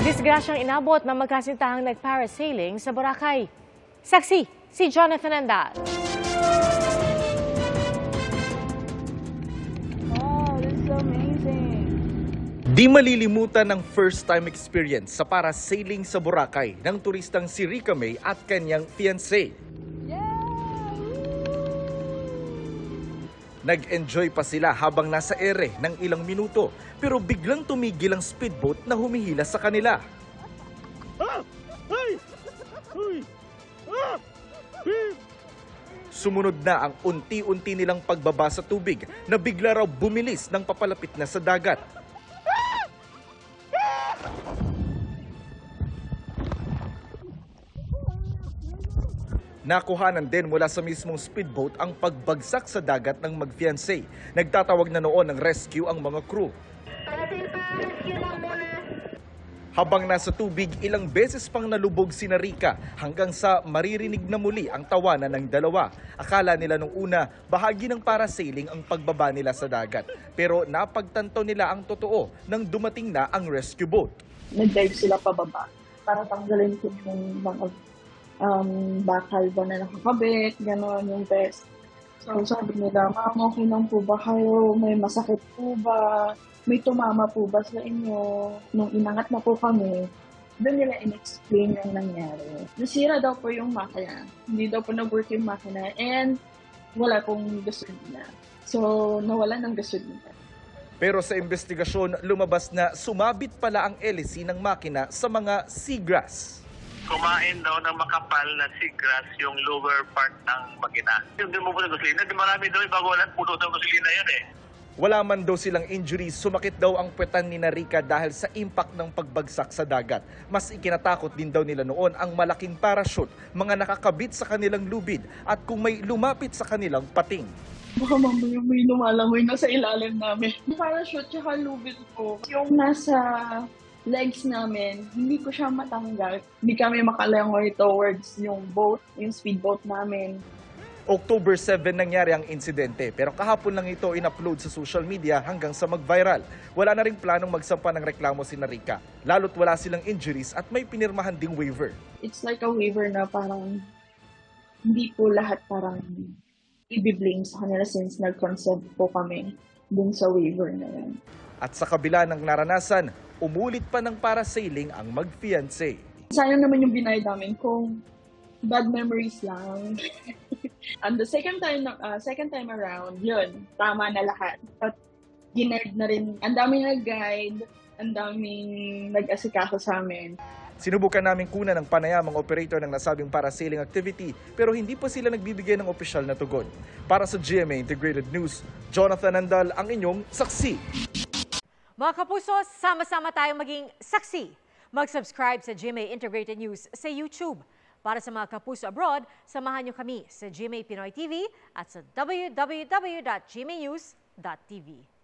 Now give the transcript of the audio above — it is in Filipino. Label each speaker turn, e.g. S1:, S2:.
S1: Disgrasyang inabot ng magkasintahang nag-parasailing sa Boracay. Saksi, si Jonathan Andal.
S2: Oh, this is amazing.
S3: Di malilimutan ng first-time experience sa parasailing sa Boracay ng turistang si Rica May at kanyang fiancé. Nag-enjoy pa sila habang nasa ere ng ilang minuto pero biglang tumigil ang speedboat na humihila sa kanila. Sumunod na ang unti-unti nilang pagbaba sa tubig na bigla raw bumilis ng papalapit na sa dagat. Nakuhanan din mula sa mismong speedboat ang pagbagsak sa dagat ng mag-fiancé. Nagtatawag na noon ng rescue ang mga crew. Habang nasa tubig, ilang beses pang nalubog si Rica hanggang sa maririnig na muli ang tawanan ng dalawa. Akala nila nung una, bahagi ng parasailing ang pagbaba nila sa dagat. Pero napagtanto nila ang totoo nang dumating na ang rescue boat.
S2: Nag-dive sila pababa para tanggalin ko yung mga bakal ba na nakakabit, gano'n yung vest. So sabi nila, ma'am, okay lang po ba kayo? May masakit po ba? May tumama po ba sa inyo? Nung inangat na po kami, doon nila in-explain yung nangyari. Nasira daw po yung makina. Hindi daw po nag-work yung makina and wala pong gasolina. So nawala ng gasolina.
S3: Pero sa investigasyon, lumabas na sumabit pala ang hélice ng makina sa mga seagrass.
S4: Kumain daw ng makapal na seagrass yung lower part ng makina. Yung din mo po ng gasolina, di marami daw bago walang puno ng gasolina yun eh.
S3: Wala man daw silang injuries, sumakit daw ang puwetan ni Rica dahil sa impact ng pagbagsak sa dagat. Mas ikinatakot din daw nila noon ang malaking parachute, mga nakakabit sa kanilang lubid at kung may lumapit sa kanilang pating.
S2: Baka mamaya may lumalangoy na sa ilalim namin. Parachute tsaka lubid po. Yung nasa legs namin, hindi ko siya matanggal. Hindi kami makalangoy towards yung boat, yung speedboat namin.
S3: October 7 nangyari ang insidente pero kahapon lang ito in-upload sa social media hanggang sa mag-viral. Wala na ring planong magsampa ng reklamo si Rica, lalo't wala silang injuries at may pinirmahan ding waiver.
S2: It's like a waiver na parang hindi po lahat parang i-blame sa kanila since nag-consent po kami dun sa waiver na yun.
S3: At sa kabila ng naranasan, umulit pa ng parasailing ang mag-fiancé.
S2: Sayang naman yung binayad namin kung bad memories lang. And the second time around, yun, tama na lahat. At ginerd na rin, ang daming nag-guide, ang daming nag-asikaso sa amin.
S3: Sinubukan namin kunan ng panayam ang operator ng nasabing parasailing activity pero hindi pa sila nagbibigay ng opisyal na tugon. Para sa GMA Integrated News, Jonathan Andal ang inyong saksi.
S1: Mga kapuso, sama-sama tayong maging saksi. Mag-subscribe sa GMA Integrated News sa YouTube. Para sa mga kapuso abroad, samahan niyo kami sa GMA Pinoy TV at sa www.gmanews.tv.